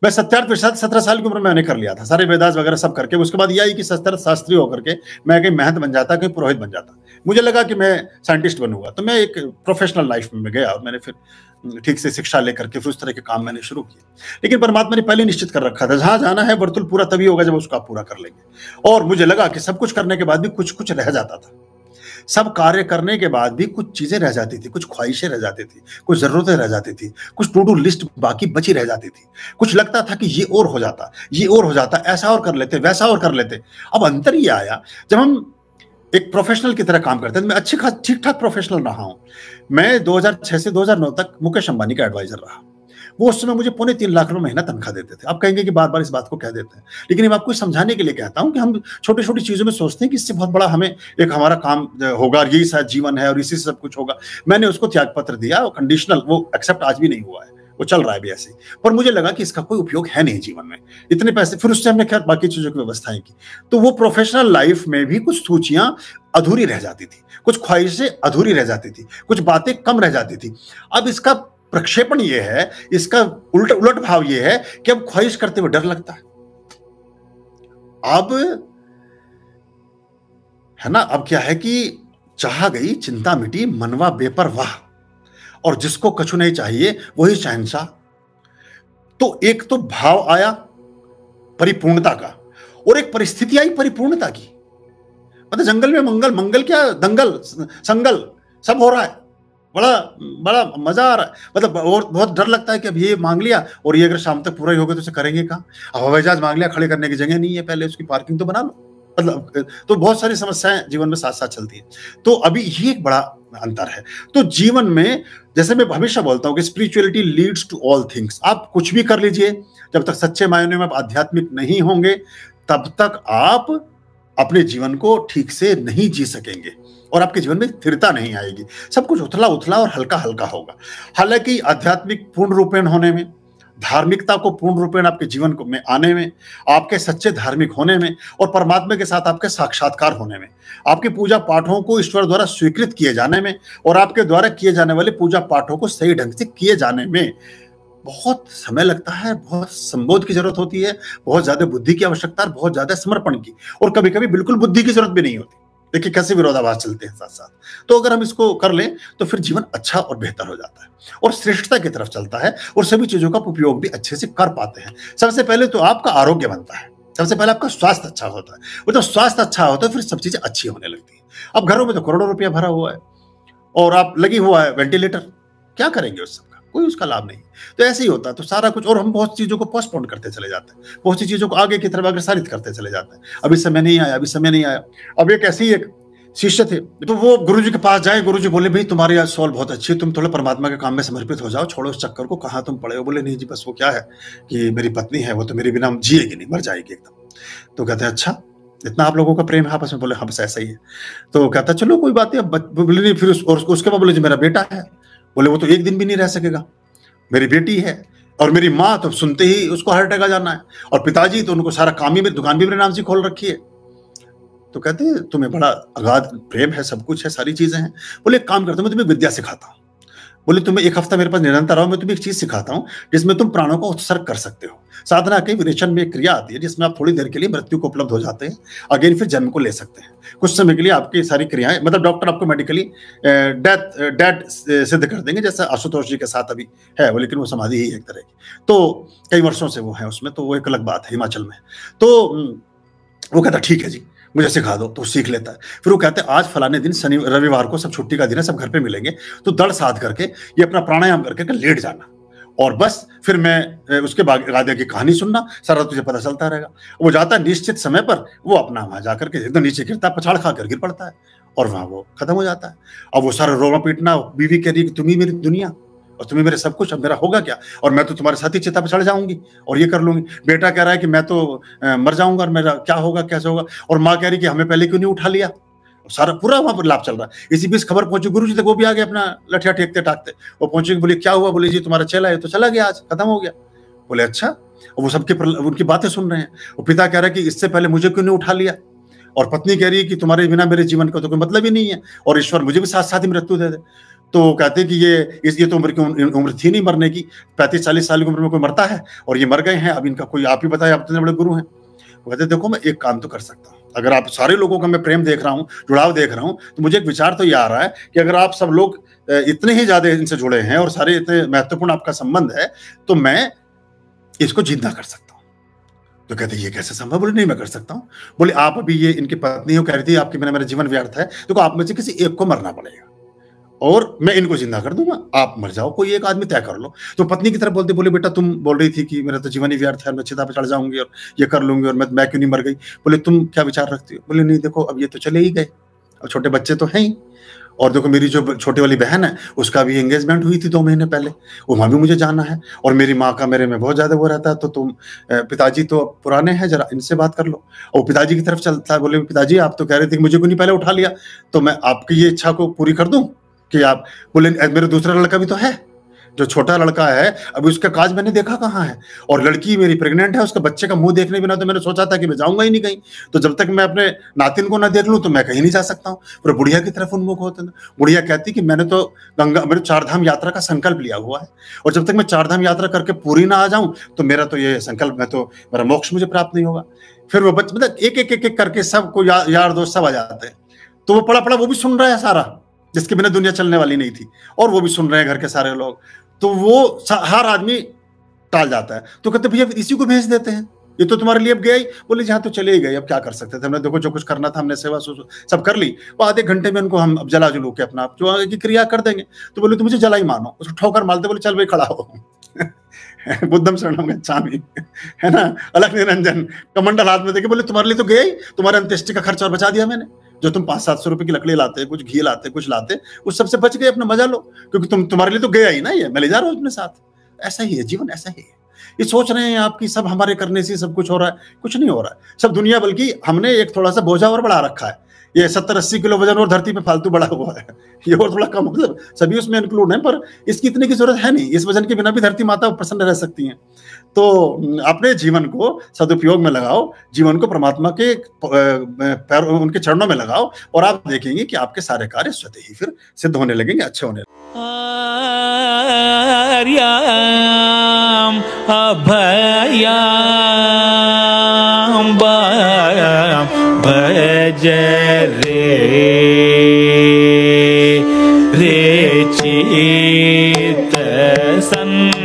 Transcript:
मैं 17 साल की उम्र में मैंने कर लिया था, सारे वेदास वगैरह सब करके। उसके बाद यह आई कि शास्त्री होकर के मैं कहीं महंत बन जाता, कहीं पुरोहित बन जाता। मुझे लगा कि मैं साइंटिस्ट बनूंगा, तो मैं एक प्रोफेशनल लाइफ में गया और मैंने फिर ठीक से शिक्षा लेकर के फिर उस तरह के काम मैंने शुरू किए। लेकिन परमात्मा ने पहले निश्चित कर रखा था, जहां जाना है वर्तुल पूरा तभी होगा जब उसको आप पूरा कर लेंगे। और मुझे लगा कि सब कुछ करने के बाद भी कुछ कुछ रह जाता था, सब कार्य करने के बाद भी कुछ चीजें रह जाती थी, कुछ ख्वाहिशें रह जाती थी, कुछ जरूरतें रह जाती थी, कुछ टू डू लिस्ट बाकी बची रह जाती थी। कुछ लगता था कि ये और हो जाता, ये और हो जाता, ऐसा और कर लेते, वैसा और कर लेते। अब अंतर ये आया जब हम एक प्रोफेशनल की तरह काम करते हैं। मैं अच्छी खास ठीक ठाक प्रोफेशनल रहा हूं। मैं 2006 से 2009 तक मुकेश अंबानी का एडवाइजर रहा। वो उस समय मुझे 3.25 लाख रुपए महीना तनख्वाह देते थे। आप कहेंगे कि बार बार इस बात को कह देते हैं, लेकिन मैं आपको समझाने के लिए कहता हूं कि हम छोटी छोटी चीजों में सोचते हैं कि इससे बहुत बड़ा हमें एक हमारा काम होगा और यही शायद जीवन है और इसी से सब कुछ होगा। मैंने उसको त्याग पत्र दिया, वो कंडीशनल, वो एक्सेप्ट आज भी नहीं हुआ है, वो चल रहा है भी ऐसे ही। पर मुझे लगा कि इसका कोई उपयोग है नहीं जीवन में, इतने पैसे। फिर उससे हमने खैर बाकी चीजों की व्यवस्थाएं की। तो वो प्रोफेशनल लाइफ में भी कुछ सूचियां अधूरी रह जाती थी, कुछ ख्वाहिशें अधूरी रह जाती थी, कुछ बातें कम रह जाती थी। अब इसका प्रक्षेपण ये है, इसका उलट भाव ये है कि अब ख्वाहिश करते हुए डर लगता है। अब है ना, अब क्या है कि चाह गई चिंता मिटी मनवा बेपरवाह, और जिसको कछु नहीं चाहिए वही शहंशाह। तो एक तो भाव आया परिपूर्णता का, और एक परिस्थिति आई परिपूर्णता की। मतलब जंगल में मंगल, मंगल क्या दंगल संगल सब हो रहा है, बड़ा बड़ा मजा आ रहा है। मतलब और बहुत डर लगता है कि अब ये मांग लिया और ये अगर शाम तक पूरा ही होगा तो उसे करेंगे कहाँ। अब हवाई जहाज मांग लिया, खड़े करने की जगह नहीं है, पहले उसकी पार्किंग तो बना लो। मतलब तो बहुत सारी समस्याएं जीवन में साथ साथ चलती है। तो अभी ये एक बड़ा अंतर है। तो जीवन में जैसे मैं हमेशा बोलता हूँ कि spirituality leads to all things. आप कुछ भी कर लीजिए, जब तक सच्चे मायने में आप आध्यात्मिक नहीं होंगे तब तक आप अपने जीवन को ठीक से नहीं जी सकेंगे और आपके जीवन में स्थिरता नहीं आएगी। सब कुछ उथला उथला और हल्का हल्का होगा। हालांकि आध्यात्मिक पूर्ण रूपेण होने में, धार्मिकता को पूर्ण रूपेण आपके जीवन को में आने में, आपके सच्चे धार्मिक होने में और परमात्मा के साथ आपके साक्षात्कार होने में, आपकी पूजा पाठों को ईश्वर द्वारा स्वीकृत किए जाने में और आपके द्वारा किए जाने वाले पूजा पाठों को सही ढंग से किए जाने में बहुत समय लगता है, बहुत संबोध की जरूरत होती है, बहुत ज्यादा बुद्धि की आवश्यकता है, बहुत ज्यादा समर्पण की, और कभी कभी बिल्कुल बुद्धि की जरूरत भी नहीं होती। देखिए कैसे विरोधाभास चलते हैं साथ साथ। तो अगर हम इसको कर लें तो फिर जीवन अच्छा और बेहतर हो जाता है और श्रेष्ठता की तरफ चलता है और सभी चीजों का उपयोग भी अच्छे से कर पाते हैं। सबसे पहले तो आपका आरोग्य बनता है, सबसे पहले आपका स्वास्थ्य अच्छा होता है, और जब स्वास्थ्य अच्छा होता है फिर सब चीजें अच्छी होने लगती है। अब घरों में तो करोड़ों रुपया भरा हुआ है और आप लगी हुआ है वेंटिलेटर, क्या करेंगे उस सबका, कोई उसका लाभ नहीं। तो ऐसे ही होता है। तो सारा कुछ, और हम बहुत चीजों को पोस्टपोन करते चले जाते हैं, बहुत सी चीजों को आगे की तरफ अग्रसारित करते चले जाते हैं। अभी समय नहीं आया, अभी समय नहीं आया। अब एक ऐसे ही एक शिष्य थे, तो वो गुरुजी के पास जाए, गुरुजी बोले भाई तुम्हारी आज सोल बहुत अच्छी है, तुम थोड़ा परमात्मा के काम में समर्पित हो जाओ, छोड़ो इस चक्कर को, कहाँ तुम पड़े हो। बोले नहीं जी, बस वो क्या है कि मेरी पत्नी है, वो तो मेरे बिना जिएगी नहीं, मर जाएगी एकदम। तो कहते हैं अच्छा, इतना आप लोगों का प्रेम है आपस में। बोले हाँ बस ऐसा ही है। तो कहता चलो कोई बात नहीं। बोले नहीं, फिर उसके बाद बोले जी मेरा बेटा है। बोले वो तो एक दिन भी नहीं रह सकेगा, मेरी बेटी है, और मेरी माँ तो सुनते ही उसको हार्ट अटैक आ जाना है, और पिताजी तो उनको सारा काम ही, मेरी दुकान भी मेरे नाम से खोल रखी है। तो कहते हैं तुम्हें बड़ा अगाध प्रेम है, सब कुछ है, सारी चीजें हैं। बोले एक काम करता हूं, मैं तुम्हें विद्या सिखाता हूँ। बोले तुम्हें एक हफ्ता मेरे पास निरंतर आओ, मैं तुम्हें एक चीज सिखाता हूँ जिसमें तुम प्राणों का उत्सर्ग कर सकते हो। साधना के विरेचन में एक क्रिया आती है जिसमें आप थोड़ी देर के लिए मृत्यु को उपलब्ध हो जाते हैं, अगेन फिर जन्म को ले सकते हैं। कुछ समय के लिए आपकी सारी क्रियाएं, मतलब डॉक्टर आपको मेडिकली डेड सिद्ध कर देंगे, जैसा आशुतोष जी के साथ अभी है वो, लेकिन वो समाधि ही एक तरह की, तो कई वर्षों से वो है उसमें, तो वो एक अलग बात है हिमाचल में। तो वो कहता ठीक है जी मुझे सिखा दो, तो सीख लेता है। फिर वो कहते हैं आज फलाने दिन शनि रविवार को सब छुट्टी का दिन है, सब घर पे मिलेंगे, तो दड़ साध करके ये अपना प्राणायाम करके लेट जाना, और बस फिर मैं उसके बाद आगे की कहानी सुनना, सारा तुझे पता चलता रहेगा। वो जाता है निश्चित समय पर, वो अपना वहां जाकर के एकदम नीचे गिरता है, पछाड़ खा कर गिर पड़ता है और वहां वो खत्म हो जाता है। अब वो सारा रोना पीटना, बीवी कह रही है कि तुम ही मेरी दुनिया और तुम्हें मेरे सब कुछ, अब मेरा होगा क्या, और मैं तो तुम्हारे साथ ही चिता पर चढ़ जाऊंगी और ये कर लूंगी। बेटा कह रहा है कि मैं तो मर जाऊंगा और मेरा क्या होगा, कैसे होगा, और माँ कह रही कि हमें पहले क्यों नहीं उठा लिया। सारा पूरा वहां पर लाभ चल रहा है। इसी बीच खबर पहुंची गुरु जी तक, वो भी आ गए अपना लठिया टेकते टाकते। वो पहुंचे, बोले क्या हुआ, बोले जी तुम्हारा चला है, तो चला गया, आज खत्म हो गया। बोले अच्छा, और वो सबके उनकी बातें सुन रहे हैं। वो पिता कह रहा है कि इससे पहले मुझे क्यों नहीं उठा लिया, और पत्नी कह रही है कि तुम्हारे बिना मेरे जीवन का तो कोई मतलब ही नहीं है, और ईश्वर मुझे भी साथ साथ ही मृत्यु दे दे। तो कहते कि ये तो उम्र थी नहीं मरने की, 35-40 साल की उम्र में कोई मरता है, और ये मर गए हैं, अब इनका कोई, आप ही बताए, आप इतने बड़े गुरु हैं। वो कहते देखो मैं एक काम तो कर सकता हूँ, अगर आप सारे लोगों का मैं प्रेम देख रहा हूँ, जुड़ाव देख रहा हूँ, तो मुझे एक विचार तो ये आ रहा है कि अगर आप सब लोग इतने ही ज्यादा इनसे जुड़े हैं और सारे इतने महत्वपूर्ण आपका संबंध है, तो मैं इसको जिंदा कर सकता हूँ। तो कहते ये कैसे संभव? बोले नहीं मैं कर सकता हूँ। बोले आप अभी, ये इनकी पत्नी हो कह रही थी आपके बिना मेरा जीवन व्यर्थ है, तो आप में से किसी एक को मरना पड़ेगा और मैं इनको जिंदा कर दूंगा, आप मर जाओ, कोई एक आदमी तय कर लो। तो पत्नी की तरफ बोलते, बोले बेटा तुम बोल रही थी कि मेरा तो जीवन ही व्यर्थ है, मैं चिता पे चढ़ जाऊंगी और ये कर लूंगी, और मैं क्यों नहीं मर गई? बोले तुम क्या विचार रखती हो? बोले नहीं देखो अब ये तो चले ही गए, अब छोटे बच्चे तो हैं ही, और देखो मेरी जो छोटी वाली बहन है उसका भी एंगेजमेंट हुई थी 2 महीने पहले, वहां भी मुझे जाना है, और मेरी माँ का मेरे में बहुत ज्यादा वो रहता है, तो तुम पिताजी तो पुराने हैं, जरा इनसे बात कर लो। और पिताजी की तरफ चलता है, बोले पिताजी आप तो कह रहे थे कि मुझे क्यों नहीं पहले उठा लिया, तो मैं आपकी ये इच्छा को पूरी कर दूं कि आप। बोले मेरा दूसरा लड़का भी तो है, जो छोटा लड़का है अभी उसका काज मैंने देखा कहाँ है, और लड़की मेरी प्रेग्नेंट है, उसके बच्चे का मुंह देखने बिना तो मैंने सोचा था कि मैं जाऊंगा ही नहीं कहीं, तो जब तक मैं अपने नातिन को ना देख लूं तो मैं कहीं नहीं जा सकता हूँ। पर बुढ़िया की तरफ उन्मुख होते हैं। बुढ़िया कहती कि मैंने तो मेरे 4 धाम यात्रा का संकल्प लिया हुआ है, और जब तक मैं 4 धाम यात्रा करके पूरी ना आ जाऊं तो मेरा तो ये संकल्प, मेरा मोक्ष मुझे प्राप्त नहीं होगा। फिर वो बच्चे मतलब एक करके सबको यार दोस्त सब आ जाते हैं, तो वो पड़ा वो भी सुन रहा है सारा, जिसके बिना दुनिया चलने वाली नहीं थी, और वो भी सुन रहे हैं घर के सारे लोग, तो वो हर आदमी टाल जाता है। तो कहते भैया इसी को भेज देते हैं, ये तो तुम्हारे लिए अब गया ही। बोले जहाँ तो चले ही गए, अब क्या कर सकते थे, हमने देखो जो कुछ करना था हमने सेवा सब कर ली, वो आधे घंटे में उनको हम अब जला जुलू के अपना जो आगे की क्रिया कर देंगे। तो बोले तुम मुझे जला ही मानो, उसको ठोकर मारते, बोले चल भाई खड़ा हो बुद्धम शरणम गच्छामि, है ना, अलख निरंजन कमंडल हाथ में देखे, बोले तुम्हारे लिए तो गया ही, तुम्हारे अंत्येष्टि का खर्च और बचा दिया मैंने, जो तुम 500-700 रुपए की लकड़ी लाते, कुछ घी लाते, कुछ लाते, उस सबसे बच गए, अपना मजा लो, क्योंकि तुम्हारे लिए तो गया ही ना, ये मैं ले जा रहा हूँ अपने साथ। ऐसा ही है जीवन, ऐसा ही है। ये सोच रहे हैं आपकी सब हमारे करने से सब कुछ हो रहा है, कुछ नहीं हो रहा है सब दुनिया, बल्कि हमने एक थोड़ा सा बोझा और बढ़ा रखा है, ये 70-80 किलो वजन और धरती पे फालतू बढ़ा हुआ है, ये और थोड़ा कम, मतलब सभी उसमें इंक्लूड है, पर इसकी इतने की जरूरत है नहीं, इस वजन के बिना भी धरती माता प्रसन्न रह सकती हैं। तो अपने जीवन को सदुपयोग में लगाओ, जीवन को परमात्मा के पैर उनके चरणों में लगाओ, और आप देखेंगे कि आपके सारे कार्य स्वतः ही फिर सिद्ध होने लगेंगे, अच्छे होने लगेंगे। आर्याम अभयाम भज रे चित संततम